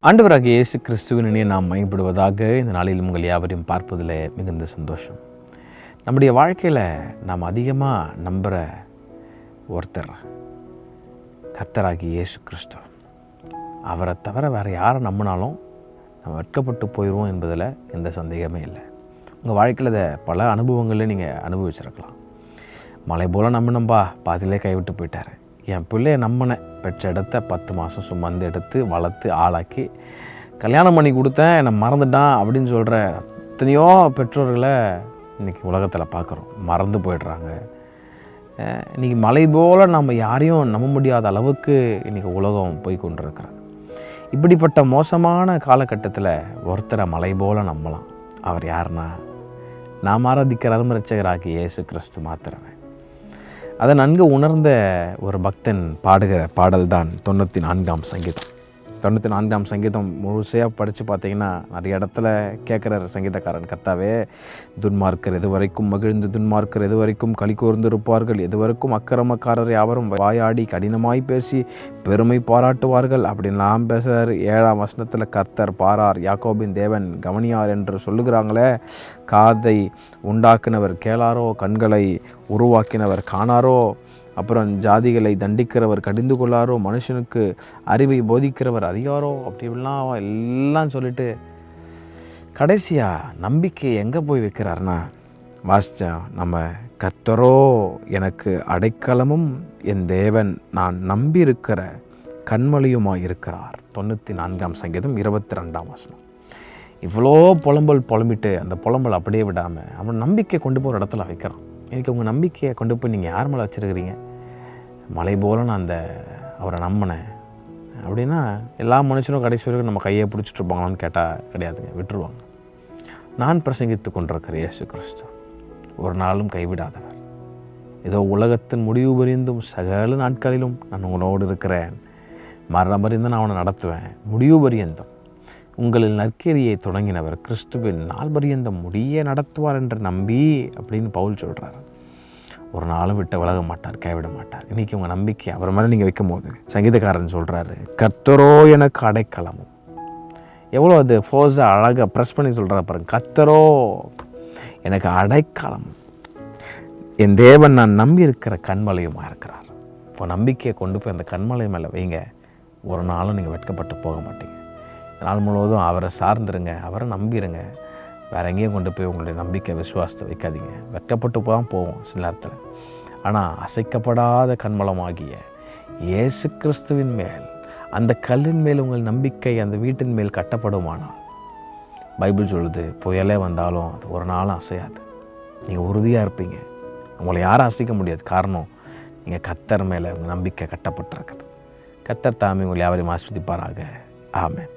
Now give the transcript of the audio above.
ஆண்டவராகிய இயேசு கிறிஸ்துவின் இணைய நாம் மயப்படுவதாக இந்த நாளில் உங்கள் யாவரையும் பார்ப்பதில் மிகுந்த சந்தோஷம். நம்முடைய வாழ்க்கையில் நாம் அதிகமாக நம்புகிற ஒருத்தர் கர்த்தராகிய இயேசு கிறிஸ்து. அவரை தவிர வேறு யாரை நம்பினாலும் நம்ம வெட்கப்பட்டு போயிடுவோம் என்பதில் எந்த சந்தேகமே இல்லை. உங்கள் வாழ்க்கையில் இதை பல அனுபவங்களில் நீங்கள் அனுபவிச்சிருக்கலாம். மலை போல் நம்பினம்பா, பாதியிலே கைவிட்டு போயிட்டார். என் பிள்ளையை நம்பினேன், பெற்ற இடத்த 10 மாதம் சுமந்து எடுத்து வளர்த்து ஆளாக்கி கல்யாணம் பண்ணி கொடுத்தேன், என்னை மறந்துட்டான் அப்படின்னு சொல்கிற எத்தனையோ பெற்றோர்களை இன்றைக்கி உலகத்தில் பார்க்குறோம். மறந்து போயிடுறாங்க. இன்றைக்கி மலை போல் நம்ம யாரையும் நம்ப முடியாத அளவுக்கு இன்றைக்கி உலகம் போய் கொண்டிருக்கிறது. இப்படிப்பட்ட மோசமான காலகட்டத்தில் ஒருத்தரை மலை போல் நம்பலாம். அவர் யாருன்னா நாம் ஆராதிக்கிற அருமரட்சகராகிய இயேசு கிறிஸ்து மாத்திரமே. அதை நன்கு உணர்ந்த ஒரு பக்தன் பாடுகிற பாடல் தான் 94ஆம் சங்கீதம். 94ஆம் சங்கீதம் முழுசையாக படித்து பார்த்தீங்கன்னா நிறைய இடத்துல கேட்குற சங்கீதக்காரன், கர்த்தாவே, துன்மார்க்கர் எதுவரைக்கும் மகிழ்ந்து துன்மார்க்கர் எதுவரைக்கும் களி கூர்ந்திருப்பார்கள், எதுவரைக்கும் அக்கிரமக்காரர் யாவரும் வாயாடி கடினமாய் பேசி பெருமை பாராட்டுவார்கள் அப்படின்லாம் பேசுகிறார். 7ஆம் வசனத்தில் கர்த்தர் பாரார், யாக்கோபின் தேவன் கவனியார் என்று சொல்லுகிறாங்களே. காதை உண்டாக்கினவர் கேளாரோ, கண்களை உருவாக்கினவர் காணாரோ, அப்புறம் ஜாதிகளை தண்டிக்கிறவர் கடிந்து கொள்ளாரோ, மனுஷனுக்கு அறிவை போதிக்கிறவர் அறியாரோ, அப்படி எல்லாம் சொல்லிட்டு கடைசியாக நம்பிக்கை எங்கே போய் வைக்கிறாருன்னா, வாசித்தோம் நம்ம, கர்த்தரோ எனக்கு அடைக்கலமும் என் தேவன் நான் நம்பியிருக்கிற கண்மலையுமாய் இருக்கிறார். 94ஆம் சங்கீதம் 22ஆம் வசனம். இவ்வளோ புலம்பிட்டு அந்த புலம்பல் அப்படியே விடாமல் அவன் நம்பிக்கை கொண்டு போகிற இடத்துல வைக்கிறான். எனக்கு உங்கள் நம்பிக்கையை கொண்டு போய் நீங்கள் யார் மேலே வச்சுருக்கிறீங்க? மலை போல் நான் அவரை நம்பினேன் அப்படின்னா எல்லா மனுஷனும் கடைசி வரைக்கும் நம்ம கையை பிடிச்சிட்ருப்பாங்களான்னு கேட்டால் கிடையாதுங்க, விட்டுருவாங்க. நான் பிரசங்கித்து கொண்டிருக்கிற இயேசு கிறிஸ்து ஒரு நாளும் கைவிடாதவர். ஏதோ உலகத்தின் முடிவு பரியந்தும் சகல நாட்களிலும் நான் உங்களோடு இருக்கிறேன், மரணம் பரியந்தும் நான் அவனை நடத்துவேன், முடிவு பரியந்தும் உங்களில் நற்கிரியை தொடங்கினவர் கிறிஸ்துவின் நாள் பரியந்தம் முடிய நடத்துவார் என்று நம்பி அப்படின்னு பவுல் சொல்கிறார். ஒரு நாளும் விட்டு விலக மாட்டார், கைவிட மாட்டார். இன்றைக்கி உங்கள் நம்பிக்கை அவர் மேலே நீங்கள் வைக்கும் போது சங்கீதக்காரன் சொல்கிறாரு, கர்த்தரோ எனக்கு அடைக்கலமும். எவ்வளோ அது ஃபோர்ஸாக அழகாக ப்ரெஸ் பண்ணி சொல்கிறார் பாருங்க. கர்த்தரோ எனக்கு அடைக்கலமும் என் தேவன் நான் நம்பி இருக்கிற கண்மலையுமாக இருக்கிறார். இப்போ நம்பிக்கையை கொண்டு போய் அந்த கண்மலை மேலே வைங்க. ஒரு நாளும் நீங்கள் வெட்கப்பட்டு போக மாட்டீங்க. நாள் முழுவதும் அவரை சார்ந்துருங்க, அவரை நம்பிடுங்க. வேறு எங்கேயும் கொண்டு போய் உங்களுடைய நம்பிக்கை விசுவாசத்தை வைக்காதீங்க. வெட்கப்பட்டு தான் போவோம் சில நேரத்தில். ஆனால் அசைக்கப்படாத கண்மலமாகிய இயேசு கிறிஸ்துவின் மேல், அந்த கல்லின் மேல் உங்கள் நம்பிக்கை அந்த வீட்டின் மேல் கட்டப்படுமானால், பைபிள் சொல்லுது, புயலே வந்தாலும் அது ஒரு நாளும் அசையாது. நீங்கள் உறுதியாக இருப்பீங்க. உங்களை யாரும் அசைக்க முடியாது. காரணம், நீங்கள் கர்த்தர் மேலே உங்கள் நம்பிக்கை கட்டப்பட்டிருக்குது. கர்த்தர் தாமே உங்களை யாவரையும் ஆசீர்வதிப்பாராக. ஆமென்.